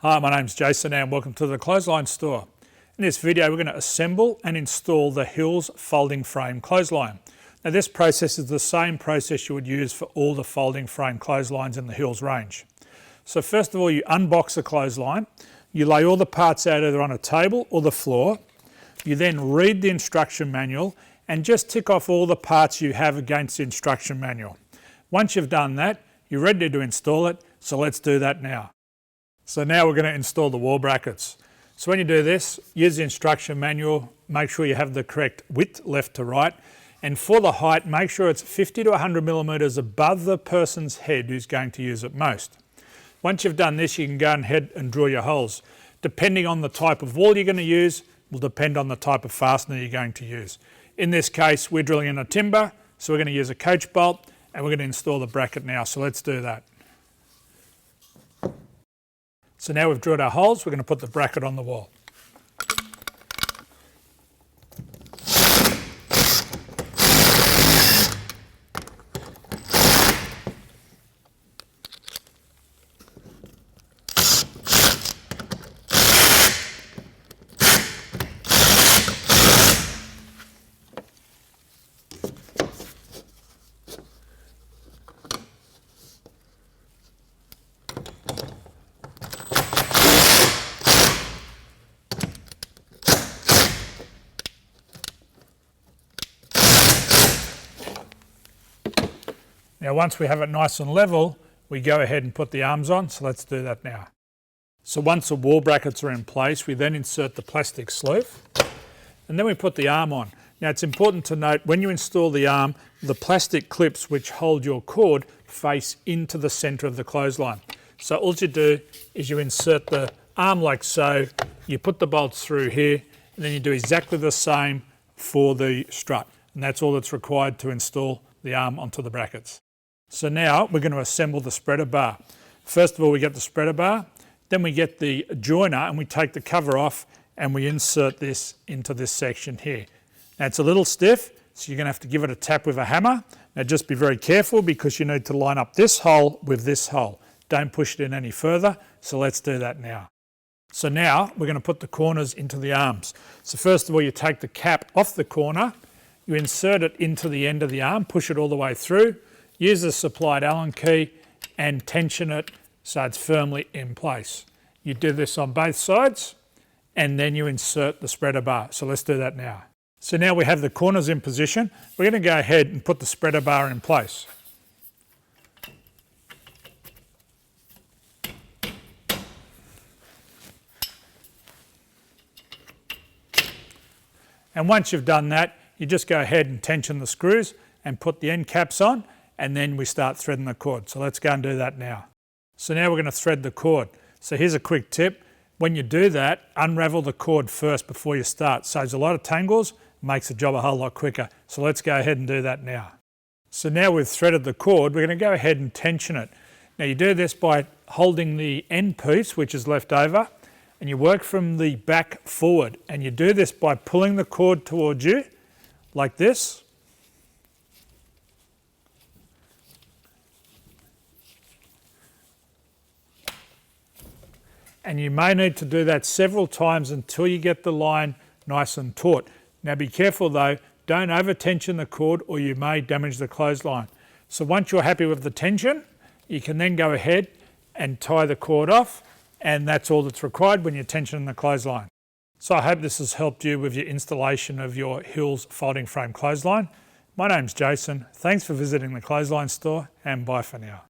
Hi, my name's Jason and welcome to the Clothesline Store. In this video we're going to assemble and install the Hills folding frame clothesline. Now this process is the same process you would use for all the folding frame clotheslines in the Hills range. So first of all you unbox the clothesline, you lay all the parts out either on a table or the floor, you then read the instruction manual and just tick off all the parts you have against the instruction manual. Once you've done that, you're ready to install it, so let's do that now. So now we're going to install the wall brackets. So when you do this, use the instruction manual, make sure you have the correct width left to right, and for the height, make sure it's 50 to 100 millimeters above the person's head who's going to use it most. Once you've done this, you can go ahead and drill your holes. Depending on the type of wall you're going to use, will depend on the type of fastener you're going to use. In this case, we're drilling in a timber, so we're going to use a coach bolt, and we're going to install the bracket now, so let's do that. So now we've drilled our holes, we're going to put the bracket on the wall. Now once we have it nice and level, we go ahead and put the arms on, so let's do that now. So once the wall brackets are in place, we then insert the plastic sleeve and then we put the arm on. Now it's important to note when you install the arm, the plastic clips which hold your cord face into the centre of the clothesline. So all you do is you insert the arm like so, you put the bolts through here, and then you do exactly the same for the strut. And that's all that's required to install the arm onto the brackets. So now we're going to assemble the spreader bar. First of all, we get the spreader bar, then we get the joiner and we take the cover off and we insert this into this section here. Now it's a little stiff, so you're going to have to give it a tap with a hammer. Now just be very careful because you need to line up this hole with this hole. Don't push it in any further, so let's do that now. So now we're going to put the corners into the arms. So first of all, you take the cap off the corner, you insert it into the end of the arm, push it all the way through, use the supplied Allen key and tension it so it's firmly in place. You do this on both sides and then you insert the spreader bar. So let's do that now. So now we have the corners in position. We're going to go ahead and put the spreader bar in place. And once you've done that, you just go ahead and tension the screws and put the end caps on, and then we start threading the cord. So let's go and do that now. So now we're going to thread the cord. So here's a quick tip. When you do that, unravel the cord first before you start. Saves a lot of tangles, makes the job a whole lot quicker. So let's go ahead and do that now. So now we've threaded the cord, we're going to go ahead and tension it. Now you do this by holding the end piece, which is left over, and you work from the back forward. And you do this by pulling the cord towards you, like this. And you may need to do that several times until you get the line nice and taut. Now be careful though, don't over tension the cord or you may damage the clothesline. So once you're happy with the tension, you can then go ahead and tie the cord off, and that's all that's required when you're tensioning the clothesline. So I hope this has helped you with your installation of your Hills folding frame clothesline. My name's Jason, thanks for visiting the Clothesline Store and bye for now.